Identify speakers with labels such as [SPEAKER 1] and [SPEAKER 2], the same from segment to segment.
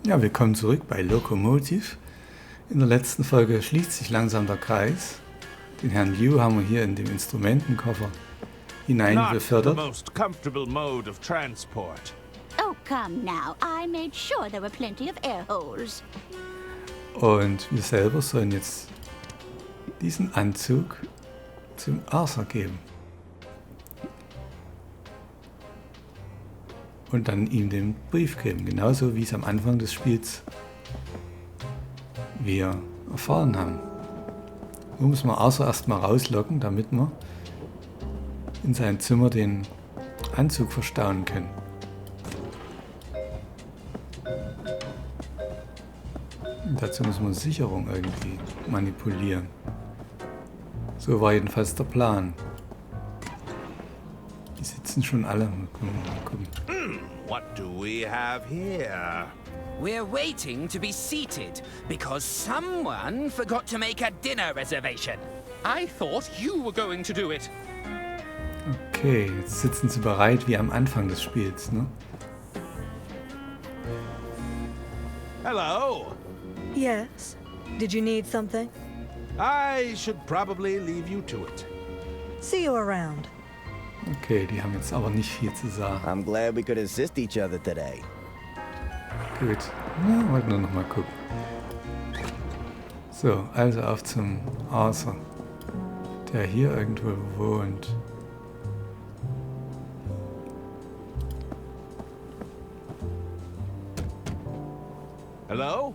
[SPEAKER 1] Ja, willkommen zurück bei Lokomotiv. In der letzten Folge schließt sich langsam der Kreis. Den Herrn Liu haben wir hier in dem Instrumentenkoffer hineingefördert.
[SPEAKER 2] Oh, come now. I made sure there were plenty of air holes.
[SPEAKER 1] Und wir selber sollen jetzt diesen Anzug zum Arthur geben. Und dann ihm den Brief geben, genauso wie es am Anfang des Spiels wir erfahren haben. Nun müssen wir Arthur erstmal rauslocken, damit wir in sein Zimmer den Anzug verstauen können. Und dazu müssen wir Sicherung irgendwie manipulieren. So war jedenfalls der Plan. Die sitzen schon alle. Mal gucken.
[SPEAKER 3] What do we have here?
[SPEAKER 4] We're waiting to be seated because someone forgot to make a dinner reservation.
[SPEAKER 5] I thought you were going to do it.
[SPEAKER 1] Okay, jetzt sitzen sie bereit wie am Anfang des Spiels, ne?
[SPEAKER 3] Hello.
[SPEAKER 6] Yes. Did you need something?
[SPEAKER 3] I should probably leave you to it.
[SPEAKER 6] See you around.
[SPEAKER 1] Okay, die haben jetzt aber nicht viel zu sagen.
[SPEAKER 7] I'm glad we could assist each other today.
[SPEAKER 1] Gut, na, wollten wir noch mal gucken. So, also auf zum Arthur, der hier irgendwo wohnt.
[SPEAKER 3] Hello?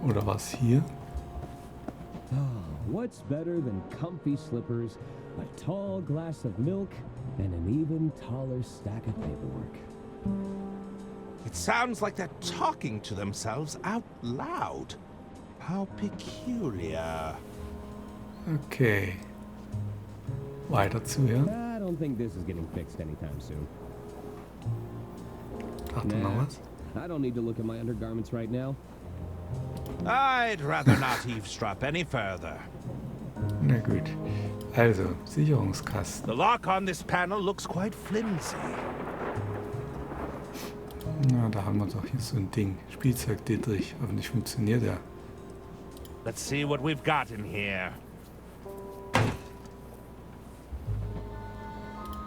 [SPEAKER 1] Oder was hier?
[SPEAKER 8] What's better than comfy slippers, a tall glass of milk, and an even taller stack of paperwork?
[SPEAKER 3] It sounds like they're talking to themselves out loud. How peculiar.
[SPEAKER 1] Okay. Weiter zuhören.
[SPEAKER 8] I don't think this is getting fixed anytime soon.
[SPEAKER 1] Dachte noch was?
[SPEAKER 8] I don't need to look at my undergarments right now.
[SPEAKER 3] I'd rather not eavesdrop any further.
[SPEAKER 1] Na gut. Also, Sicherungskasten.
[SPEAKER 3] The lock on this panel looks quite flimsy.
[SPEAKER 1] Na, da haben wir doch hier so ein Ding. Spielzeug Dietrich. Hoffentlich funktioniert er.
[SPEAKER 3] Let's see what we've got in here.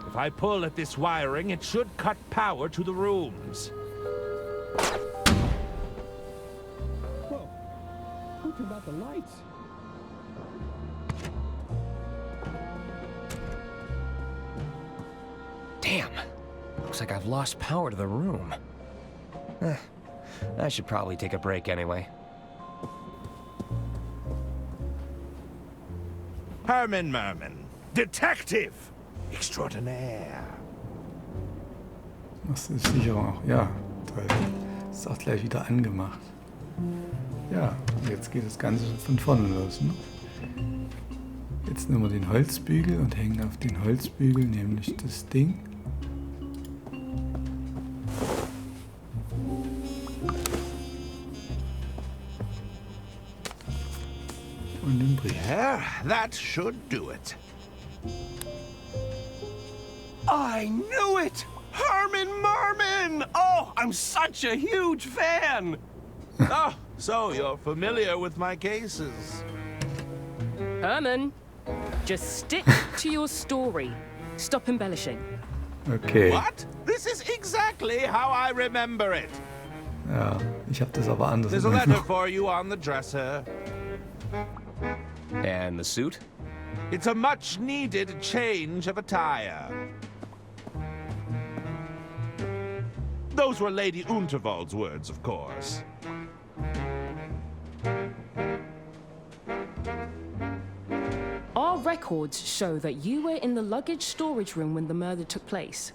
[SPEAKER 3] If I pull at this wiring, it should cut power to the rooms.
[SPEAKER 8] Whoa! Who turned out the lights?
[SPEAKER 4] Damn. Looks like I've lost power to the room. I should probably take a break anyway.
[SPEAKER 3] Hermann Merman, detective extraordinaire.
[SPEAKER 1] Das ist Sicherung auch. Ja, toll. Ist auch gleich wieder angemacht. Ja, und jetzt geht das Ganze von vorne los. Ne? Jetzt nehmen wir den Holzbügel und hängen auf den Holzbügel nämlich das Ding. Und den Brief.
[SPEAKER 3] Yeah, that should do it.
[SPEAKER 5] I knew it! Herman Merman! Oh, I'm such a huge fan!
[SPEAKER 3] Oh, so you're familiar with my cases.
[SPEAKER 9] Herman, just stick to your story. Stop embellishing.
[SPEAKER 1] Okay.
[SPEAKER 3] What? This is exactly how I remember it.
[SPEAKER 1] Ja, ich habe das aber anders.
[SPEAKER 3] There's a letter for you on the dresser.
[SPEAKER 4] And the suit?
[SPEAKER 3] It's a much-needed change of attire. Those were Lady Unterwald's words, of course.
[SPEAKER 9] Our records show that you were in the luggage storage room when the murder took place.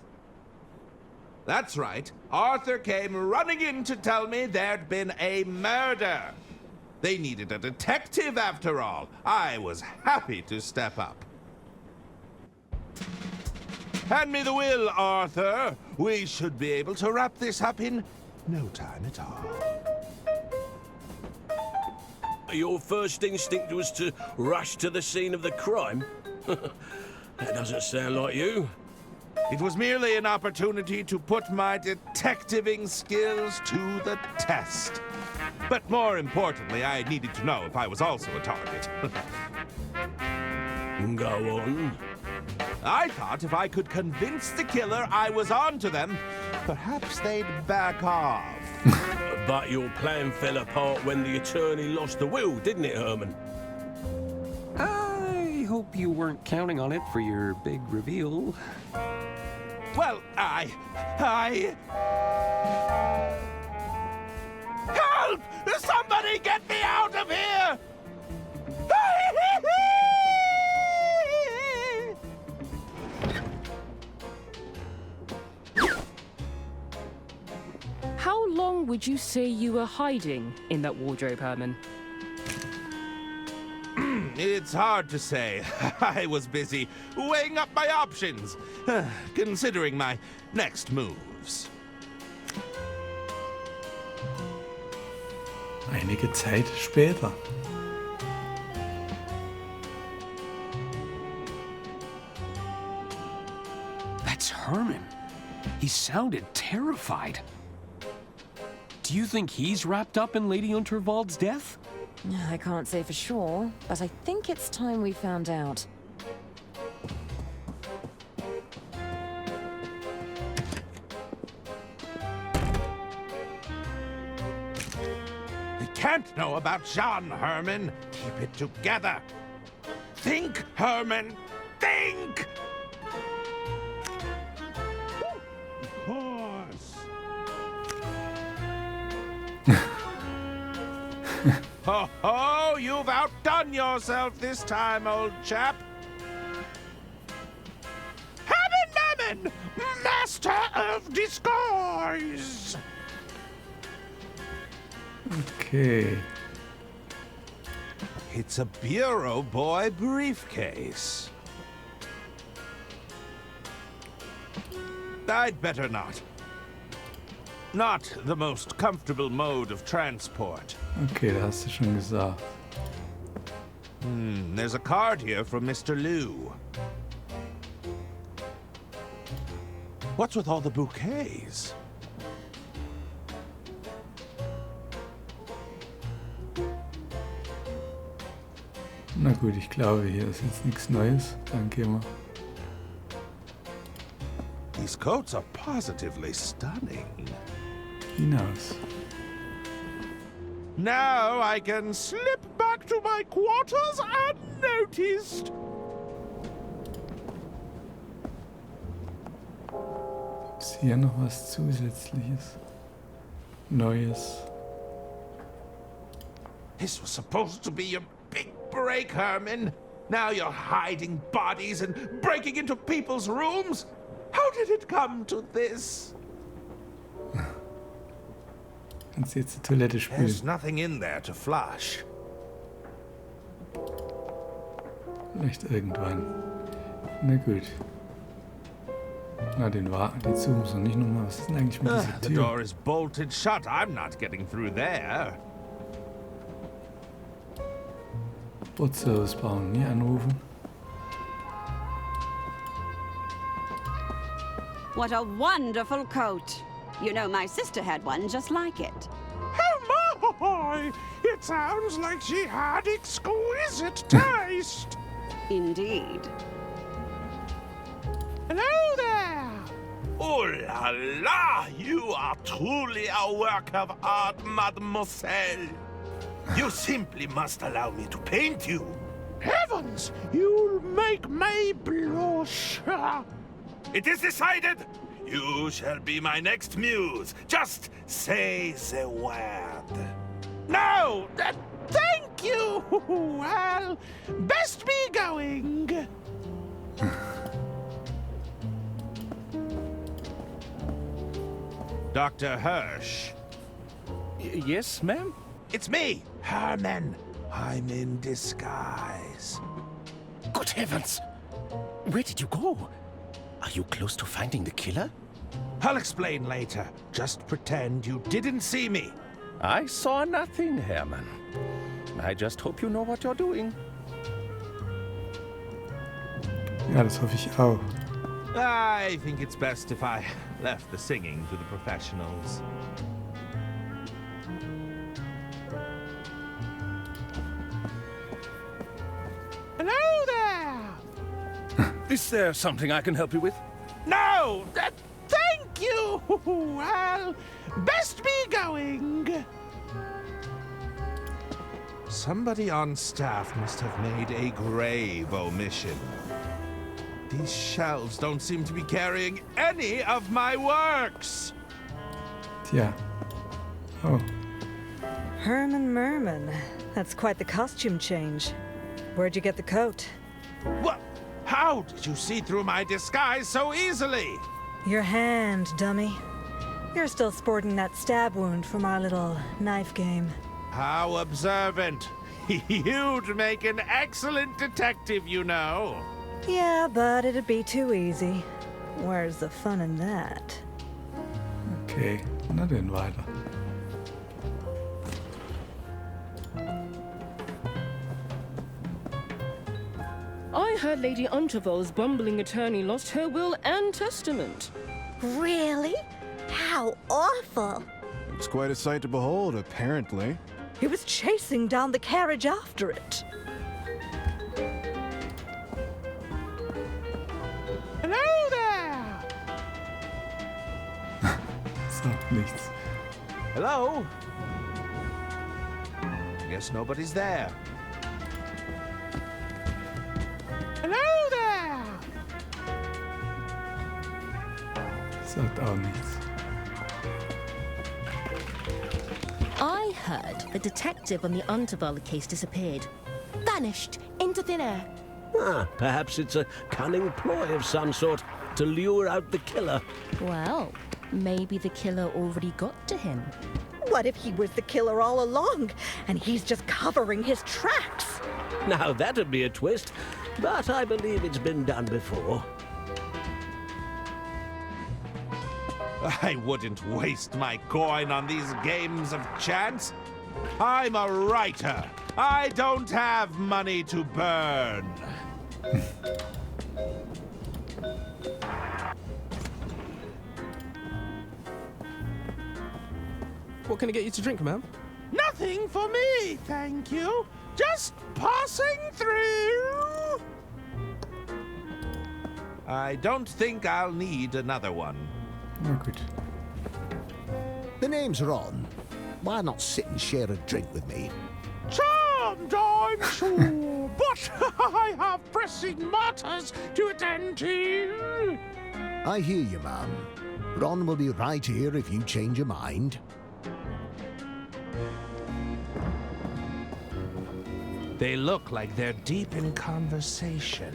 [SPEAKER 3] That's right. Arthur came running in to tell me there'd been a murder. They needed a detective after all. I was happy to step up. Hand me the will, Arthur. We should be able to wrap this up in no time at all.
[SPEAKER 5] Your first instinct was to rush to the scene of the crime? That doesn't sound like you.
[SPEAKER 3] It was merely an opportunity to put my detectiving skills to the test. But more importantly, I needed to know if I was also a target.
[SPEAKER 5] Go on.
[SPEAKER 3] I thought if I could convince the killer I was onto them, perhaps they'd back off.
[SPEAKER 5] But your plan fell apart when the attorney lost the will, didn't it, Herman?
[SPEAKER 10] I hope you weren't counting on it for your big reveal.
[SPEAKER 3] Well, Help! Somebody get me out of here!
[SPEAKER 9] How long would you say you were hiding in that wardrobe, Herman?
[SPEAKER 3] It's hard to say. I was busy weighing up my options, considering my next moves.
[SPEAKER 1] Einige Zeit später.
[SPEAKER 10] That's Herman. He sounded terrified. Do you think he's wrapped up in Lady Unterwald's death?
[SPEAKER 11] I can't say for sure, but I think it's time we found out.
[SPEAKER 3] We can't know about Jean, Herman. Keep it together. Think, Herman. Think! Of course. Ho ho! You've outdone yourself this time, old chap. Herman, master of disguise.
[SPEAKER 1] Okay.
[SPEAKER 3] It's a Bureau Boy briefcase. I'd better not. Not the most comfortable mode of transport.
[SPEAKER 1] Okay, da hast du schon gesagt.
[SPEAKER 3] There's a card here from Mr. Liu. What's with all the bouquets?
[SPEAKER 1] Na gut, ich glaube, hier ist jetzt nichts Neues. Dann gehen wir.
[SPEAKER 3] These coats are positively stunning.
[SPEAKER 1] Hinaus.
[SPEAKER 3] Now I can slip back to my quarters unnoticed.
[SPEAKER 1] Ist hier noch was Zusätzliches? Neues?
[SPEAKER 3] This was supposed to be your big break, Herman. Now you're hiding bodies and breaking into people's rooms? How did it come to this?
[SPEAKER 1] Kannst du jetzt die Toilette
[SPEAKER 3] There's
[SPEAKER 1] spülen?
[SPEAKER 3] nothing in there to flush.
[SPEAKER 1] Vielleicht irgendwann. Na gut. Na, den suchen wir nicht nochmal. Was ist denn eigentlich mit dieser
[SPEAKER 3] The
[SPEAKER 1] Tür?
[SPEAKER 3] door is bolted shut. I'm not getting through there.
[SPEAKER 1] Bordservice brauchen wir nie anrufen.
[SPEAKER 2] What a wonderful coat. You know, my sister had one just like it.
[SPEAKER 3] Oh my! It sounds like she had exquisite taste.
[SPEAKER 2] Indeed.
[SPEAKER 3] Hello there! Oh la la! You are truly a work of art, mademoiselle. You simply must allow me to paint you. Heavens! You'll make me blush. It is decided. You shall be my next muse. Just say the word. No! Thank you! Well, best be going. Dr. Hirsch.
[SPEAKER 10] Yes, ma'am?
[SPEAKER 3] It's me, Herman. I'm in disguise.
[SPEAKER 12] Good heavens! Where did you go? Are you close to finding the killer?
[SPEAKER 3] I'll explain later. Just pretend you didn't see me.
[SPEAKER 12] I saw nothing, Hermann. I just hope you know what you're doing.
[SPEAKER 1] Ja, das hoffe ich auch.
[SPEAKER 3] I think it's best if I left the singing to the professionals.
[SPEAKER 5] Hello there!
[SPEAKER 10] Is there something I can help you with?
[SPEAKER 5] No! Thank you! Well, best be going.
[SPEAKER 3] Somebody on staff must have made a grave omission. These shelves don't seem to be carrying any of my works.
[SPEAKER 1] Tja. Oh.
[SPEAKER 6] Herman Merman. That's quite the costume change. Where'd you get the coat?
[SPEAKER 3] What? How did you see through my disguise so easily?
[SPEAKER 6] Your hand, dummy. You're still sporting that stab wound from our little knife game.
[SPEAKER 3] How observant. You'd make an excellent detective, you know.
[SPEAKER 6] Yeah, but it'd be too easy. Where's the fun in that?
[SPEAKER 1] Okay, na dann weiter.
[SPEAKER 9] I heard Lady Unterville's bumbling attorney lost her will and testament.
[SPEAKER 2] Really? How awful.
[SPEAKER 13] It's quite a sight to behold, apparently.
[SPEAKER 6] He was chasing down the carriage after it.
[SPEAKER 5] Hello there!
[SPEAKER 1] Sagt nichts.
[SPEAKER 3] Hello? Guess nobody's there.
[SPEAKER 5] Hello there!
[SPEAKER 1] Sagt auch nichts.
[SPEAKER 14] I heard the detective on the Unterwald case disappeared. Vanished into thin air.
[SPEAKER 15] Ah, perhaps it's a cunning ploy of some sort to lure out the killer.
[SPEAKER 14] Well, maybe the killer already got to him.
[SPEAKER 6] What if he was the killer all along, and he's just covering his tracks?
[SPEAKER 15] Now that'd be a twist, but I believe it's been done before.
[SPEAKER 3] I wouldn't waste my coin on these games of chance. I'm a writer. I don't have money to burn.
[SPEAKER 10] What can I get you to drink, ma'am?
[SPEAKER 5] Nothing for me, thank you. Just passing through.
[SPEAKER 3] I don't think I'll need another one.
[SPEAKER 1] Na gut.
[SPEAKER 16] The name's Ron. Why not sit and share a drink with me?
[SPEAKER 5] Charmed, I'm sure, but I have pressing matters to attend to.
[SPEAKER 16] I hear you, ma'am. Ron will be right here if you change your mind.
[SPEAKER 3] They look like they're deep in conversation.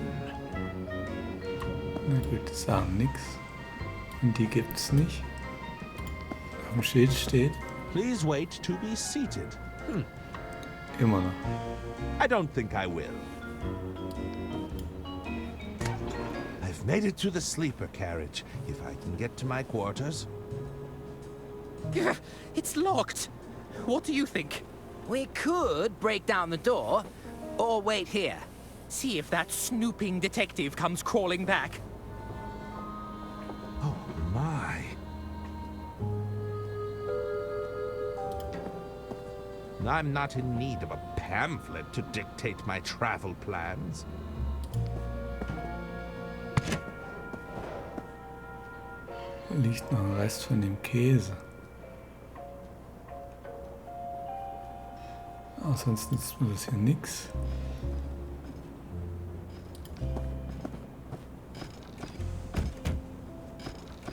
[SPEAKER 1] Na gut, die sagen nichts. Und die gibt's nicht. Auf dem Schild steht.
[SPEAKER 3] Please wait to be seated.
[SPEAKER 1] Immer noch.
[SPEAKER 3] I don't think I will. I've made it to the sleeper carriage. If I can get to my quarters.
[SPEAKER 4] It's locked. What do you think? We could break down the door, or wait here. See if that snooping detective comes crawling back.
[SPEAKER 3] Oh, my. I'm not in need of a pamphlet to dictate my travel plans.
[SPEAKER 1] Da liegt noch ein Rest von dem Käse. Aber sonst nützt mir das hier nix.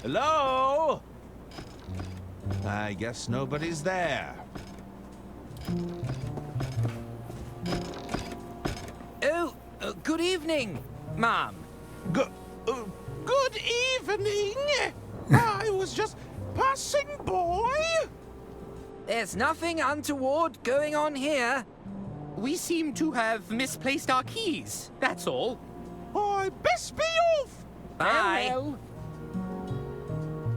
[SPEAKER 3] Hello? I guess nobody's there.
[SPEAKER 4] Oh, good evening, Mom.
[SPEAKER 5] Good evening. I was just passing by.
[SPEAKER 4] There's nothing untoward going on here. We seem to have misplaced our keys, that's all.
[SPEAKER 5] I best be off.
[SPEAKER 4] Bye.
[SPEAKER 5] Farewell.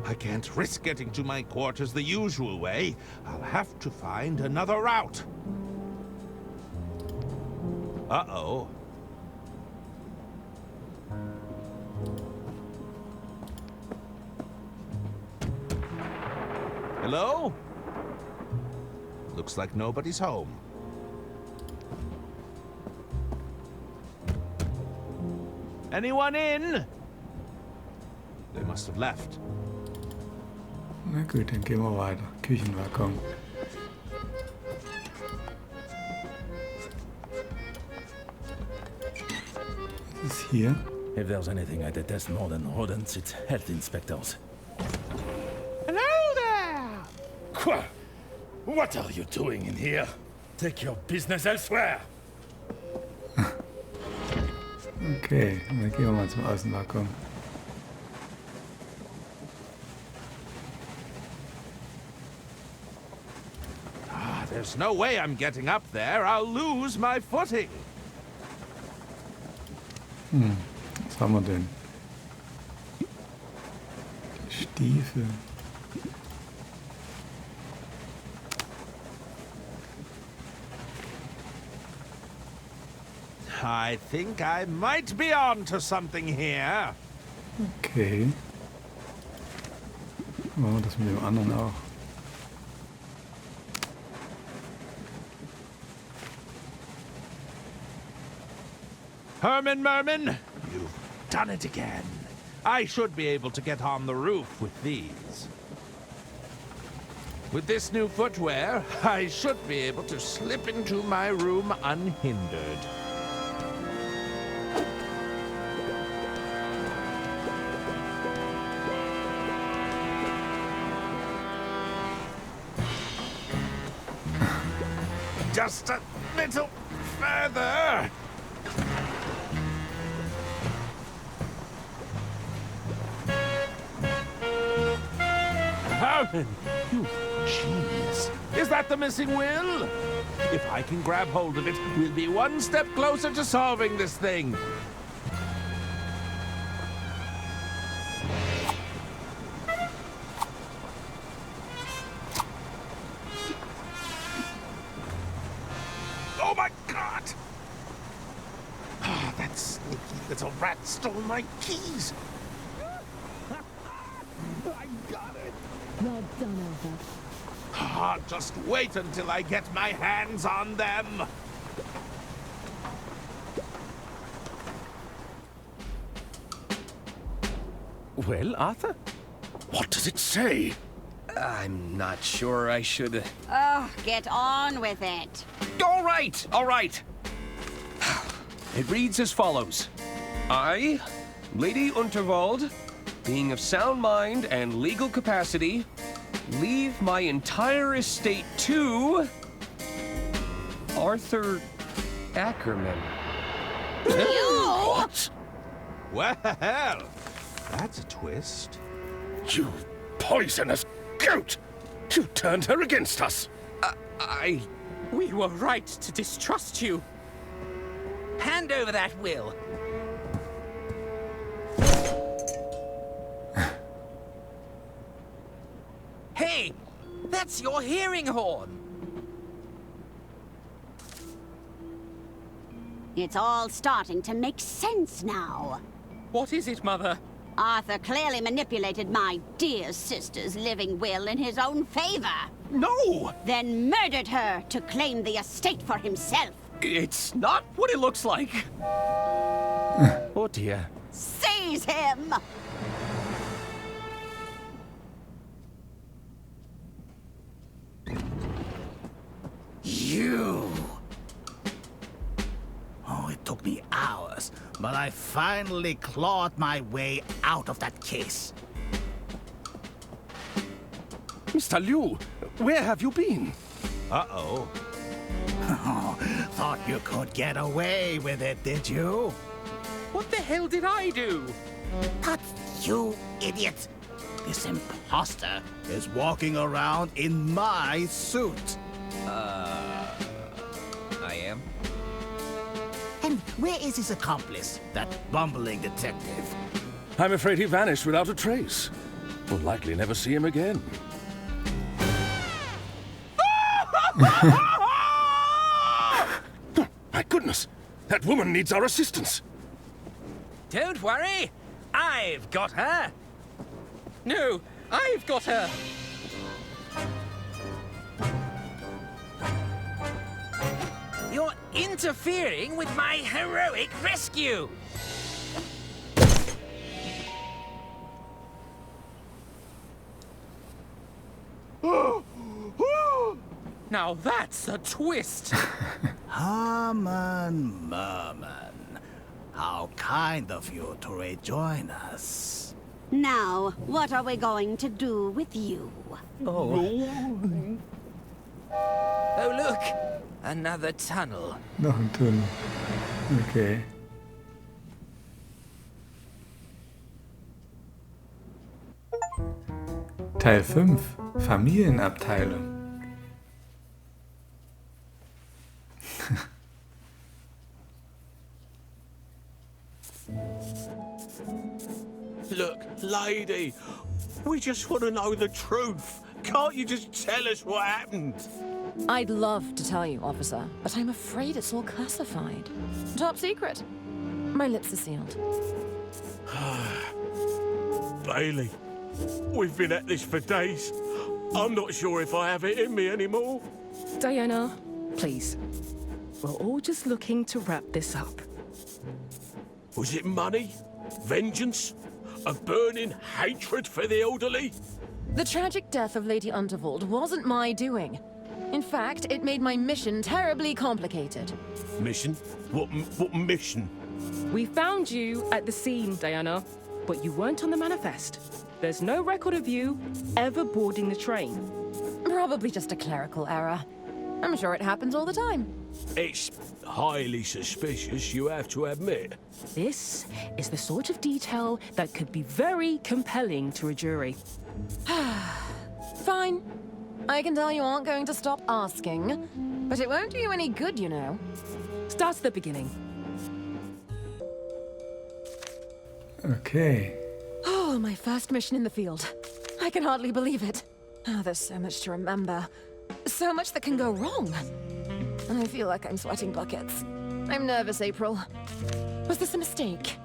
[SPEAKER 3] I can't risk getting to my quarters the usual way. I'll have to find another route. Uh-oh. Hello? Looks like nobody's home. Anyone in? They must have left.
[SPEAKER 1] Na gut, dann gehen wir weiter. Küchenwagon. Was ist hier?
[SPEAKER 12] If there's anything I detest more than rodents, it's health inspectors.
[SPEAKER 5] Hello there!
[SPEAKER 12] Quoi? What are you doing in here? Take your business elsewhere.
[SPEAKER 1] Okay, dann gehen wir mal zum Außenwagon.
[SPEAKER 3] There's no way I'm getting up there. I'll lose my footing.
[SPEAKER 1] Was haben wir denn? Stiefel.
[SPEAKER 3] I think I might be on to something here.
[SPEAKER 1] Okay. Machen wir das mit dem anderen auch.
[SPEAKER 3] Herman Merman, you've done it again. I should be able to get on the roof with these. With this new footwear, I should be able to slip into my room unhindered. Just a little further. Herman, you genius. Is that the missing will? If I can grab hold of it, we'll be one step closer to solving this thing. Oh my God! Ah, that sneaky little rat stole my keys. I got it.
[SPEAKER 14] Well done, Arthur.
[SPEAKER 3] Ah, just wait until I get my hands on them.
[SPEAKER 10] Well, Arthur?
[SPEAKER 12] What does it say?
[SPEAKER 10] I'm not sure I should...
[SPEAKER 2] Oh, get on with it.
[SPEAKER 10] All right, all right. It reads as follows. I, Lady Unterwald, being of sound mind and legal capacity, leave my entire estate to... Arthur Ackerman.
[SPEAKER 12] What?
[SPEAKER 3] Well, that's a twist.
[SPEAKER 12] You poisonous goat! You turned her against us!
[SPEAKER 4] We were right to distrust you. Hand over that will. Hey, that's your hearing horn.
[SPEAKER 2] It's all starting to make sense now.
[SPEAKER 4] What is it, Mother?
[SPEAKER 2] Arthur clearly manipulated my dear sister's living will in his own favor.
[SPEAKER 10] No!
[SPEAKER 2] Then murdered her to claim the estate for himself.
[SPEAKER 10] It's not what it looks like. Oh dear.
[SPEAKER 2] Seize him!
[SPEAKER 16] You! Oh, it took me hours, but I finally clawed my way out of that case.
[SPEAKER 12] Mr. Liu, where have you been?
[SPEAKER 3] Uh-oh.
[SPEAKER 16] Thought you could get away with it, did you?
[SPEAKER 4] What the hell did I do?
[SPEAKER 16] But you idiot! This imposter is walking around in my suit.
[SPEAKER 4] I am?
[SPEAKER 16] And where is his accomplice, that bumbling detective?
[SPEAKER 12] I'm afraid he vanished without a trace.
[SPEAKER 10] We'll likely never see him again. My goodness! That woman needs our assistance!
[SPEAKER 4] Don't worry! I've got her! No, I've got her! You're interfering with my heroic rescue! Now that's a twist!
[SPEAKER 16] Hermann, how kind of you to rejoin us.
[SPEAKER 2] Now, what are we going to do with you?
[SPEAKER 4] Oh, look! Another tunnel.
[SPEAKER 1] Noch ein Tunnel. Okay. Teil 5. Familienabteilung.
[SPEAKER 12] Look, lady, we just want to know the truth. Can't you just tell us what happened?
[SPEAKER 11] I'd love to tell you, officer, but I'm afraid it's all classified. Top secret. My lips are sealed.
[SPEAKER 12] Bailey, we've been at this for days. I'm not sure if I have it in me anymore.
[SPEAKER 9] Diana, please. We're all just looking to wrap this up.
[SPEAKER 12] Was it money? Vengeance? A burning hatred for the elderly?
[SPEAKER 11] The tragic death of Lady Unterwald wasn't my doing. In fact, it made my mission terribly complicated.
[SPEAKER 12] Mission? What mission?
[SPEAKER 9] We found you at the scene, Diana, but you weren't on the manifest. There's no record of you ever boarding the train.
[SPEAKER 11] Probably just a clerical error. I'm sure it happens all the time.
[SPEAKER 12] It's highly suspicious, you have to admit.
[SPEAKER 9] This is the sort of detail that could be very compelling to a jury.
[SPEAKER 11] Fine. I can tell you aren't going to stop asking, but it won't do you any good, you know.
[SPEAKER 9] Start at the beginning.
[SPEAKER 1] Okay.
[SPEAKER 11] Oh, my first mission in the field. I can hardly believe it. Oh, there's so much to remember. So much that can go wrong. I feel like I'm sweating buckets. I'm nervous, April. Was this a mistake?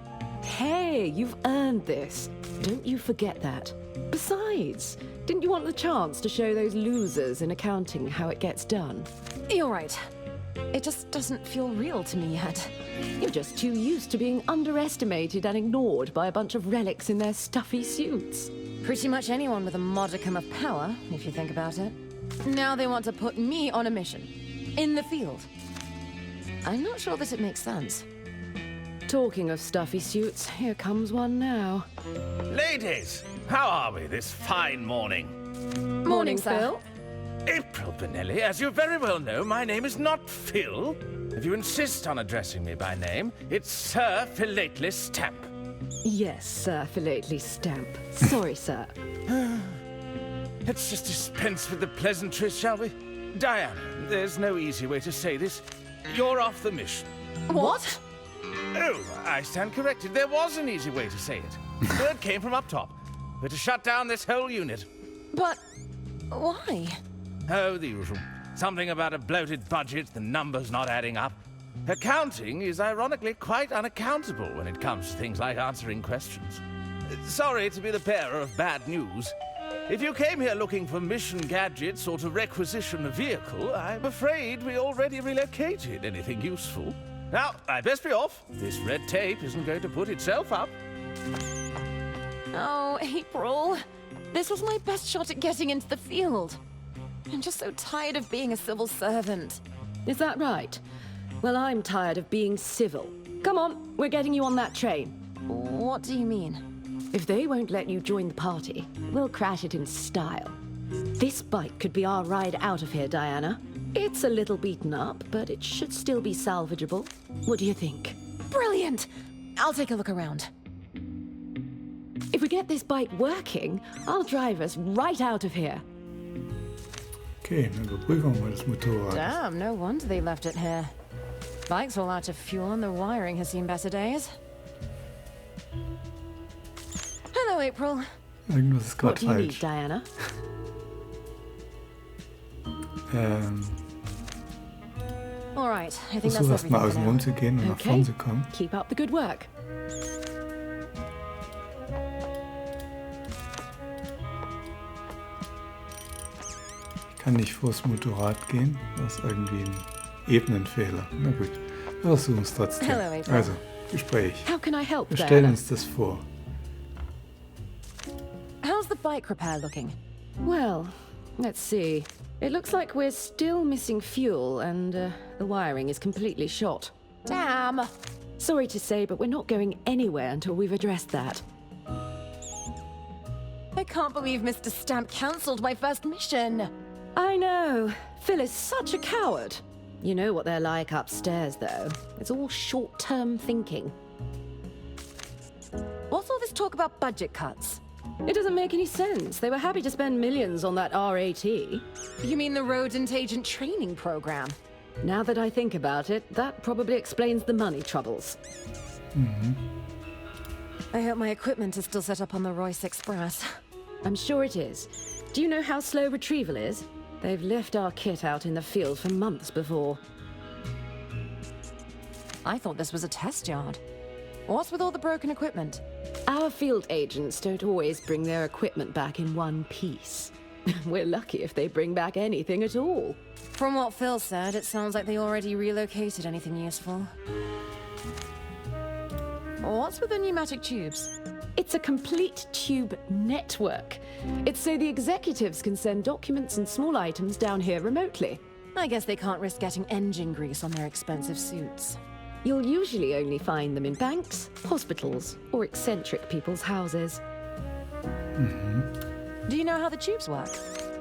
[SPEAKER 17] Hey, you've earned this. Don't you forget that. Besides, didn't you want the chance to show those losers in accounting how it gets done?
[SPEAKER 11] You're right. It just doesn't feel real to me yet.
[SPEAKER 17] You're just too used to being underestimated and ignored by a bunch of relics in their stuffy suits.
[SPEAKER 11] Pretty much anyone with a modicum of power, if you think about it. Now they want to put me on a mission. In the field. I'm not sure that it makes sense.
[SPEAKER 17] Talking of stuffy suits, here comes one now.
[SPEAKER 18] Ladies, how are we this fine morning?
[SPEAKER 11] Morning, Phil.
[SPEAKER 18] April Benelli, as you very well know, my name is not Phil. If you insist on addressing me by name, it's Sir Philately Stamp.
[SPEAKER 17] Yes, Sir Philately Stamp. Sorry, sir.
[SPEAKER 18] Let's just dispense with the pleasantries, shall we? Diana, there's no easy way to say this. You're off the mission.
[SPEAKER 11] What?
[SPEAKER 18] Oh, I stand corrected. There was an easy way to say it. Word came from up top. We're to shut down this whole unit.
[SPEAKER 11] But why?
[SPEAKER 18] Oh, the usual. Something about a bloated budget, the numbers not adding up. Accounting is ironically quite unaccountable when it comes to things like answering questions. Sorry to be the bearer of bad news. If you came here looking for mission gadgets or to requisition a vehicle, I'm afraid we already relocated anything useful. Now, I'd best be off. This red tape isn't going to put itself up.
[SPEAKER 11] Oh, April. This was my best shot at getting into the field. I'm just so tired of being a civil servant.
[SPEAKER 17] Is that right? Well, I'm tired of being civil. Come on, we're getting you on that train.
[SPEAKER 11] What do you mean?
[SPEAKER 17] If they won't let you join the party, we'll crash it in style. This bike could be our ride out of here, Diana. It's a little beaten up, but it should still be salvageable. What do you think?
[SPEAKER 11] Brilliant! I'll take a look around.
[SPEAKER 17] If we get this bike working, I'll drive us right out of here.
[SPEAKER 1] Okay, dann überprüfen wir mal das Motorrad.
[SPEAKER 11] Damn, no wonder they left it here. Bike's all out of fuel and the wiring has seen better days. Hello, April.
[SPEAKER 1] Irgendwas ist
[SPEAKER 17] What
[SPEAKER 1] gerade
[SPEAKER 17] do you need,
[SPEAKER 1] falsch.
[SPEAKER 17] Diana?
[SPEAKER 11] All right, I think that's
[SPEAKER 1] Versuch erst mal
[SPEAKER 11] everything
[SPEAKER 1] außen
[SPEAKER 11] for
[SPEAKER 1] rum
[SPEAKER 11] now.
[SPEAKER 1] zu gehen und nach vorn zu kommen.
[SPEAKER 17] Keep up the good work.
[SPEAKER 1] Ich kann nicht vors Motorrad gehen. Das ist irgendwie ein Ebenenfehler. Na gut, wir versuchen es trotzdem.
[SPEAKER 11] Hello, April.
[SPEAKER 1] Also, Gespräch.
[SPEAKER 17] How can I help,
[SPEAKER 1] Wir stellen
[SPEAKER 17] Diana?
[SPEAKER 1] uns das vor.
[SPEAKER 11] How's the bike repair looking?
[SPEAKER 17] Well, let's see. It looks like we're still missing fuel and the wiring is completely shot.
[SPEAKER 11] Damn!
[SPEAKER 17] Sorry to say, but we're not going anywhere until we've addressed that.
[SPEAKER 11] I can't believe Mr. Stamp cancelled my first mission.
[SPEAKER 17] I know. Phil is such a coward. You know what they're like upstairs, though. It's all short-term thinking.
[SPEAKER 11] What's all this talk about budget cuts?
[SPEAKER 17] It doesn't make any sense. They were happy to spend millions on that RAT.
[SPEAKER 11] You mean the rodent agent training program?
[SPEAKER 17] Now that I think about it, that probably explains the money troubles.
[SPEAKER 11] I hope my equipment is still set up on the Royce Express.
[SPEAKER 17] I'm sure it is. Do you know how slow retrieval is? They've left our kit out in the field for months before.
[SPEAKER 11] I thought this was a test yard. What's with all the broken equipment?
[SPEAKER 17] Our field agents don't always bring their equipment back in one piece. We're lucky if they bring back anything at all.
[SPEAKER 11] From what Phil said, it sounds like they already relocated anything useful. What's with the pneumatic tubes?
[SPEAKER 17] It's a complete tube network. It's so the executives can send documents and small items down here remotely.
[SPEAKER 11] I guess they can't risk getting engine grease on their expensive suits.
[SPEAKER 17] You'll usually only find them in banks, hospitals, or eccentric people's houses.
[SPEAKER 11] Do you know how the tubes work?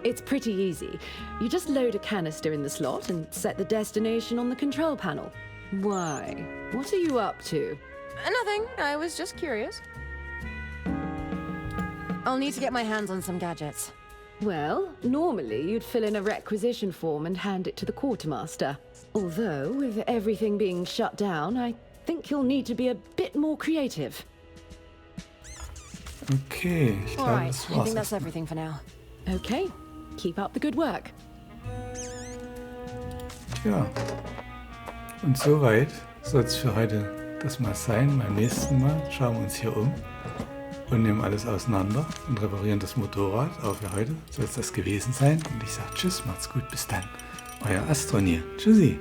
[SPEAKER 17] It's pretty easy. You just load a canister in the slot and set the destination on the control panel. Why? What are you up to?
[SPEAKER 11] Nothing. I was just curious. I'll need to get my hands on some gadgets.
[SPEAKER 17] Well, normally you'd fill in a requisition form and hand it to the quartermaster. Although, with everything being shut down, I think you'll need to be a bit more creative.
[SPEAKER 1] Okay, ich
[SPEAKER 11] All
[SPEAKER 1] glaube,
[SPEAKER 11] right.
[SPEAKER 1] das
[SPEAKER 11] I
[SPEAKER 1] war's.
[SPEAKER 11] think that's everything for now.
[SPEAKER 17] Okay. Keep up the good work.
[SPEAKER 1] Tja, und soweit soll es für heute das mal sein. Beim nächsten Mal schauen wir uns hier um und nehmen alles auseinander und reparieren das Motorrad. Aber für heute soll es das gewesen sein. Und ich sage Tschüss, macht's gut, bis dann. Euer Astronier. Tschüssi.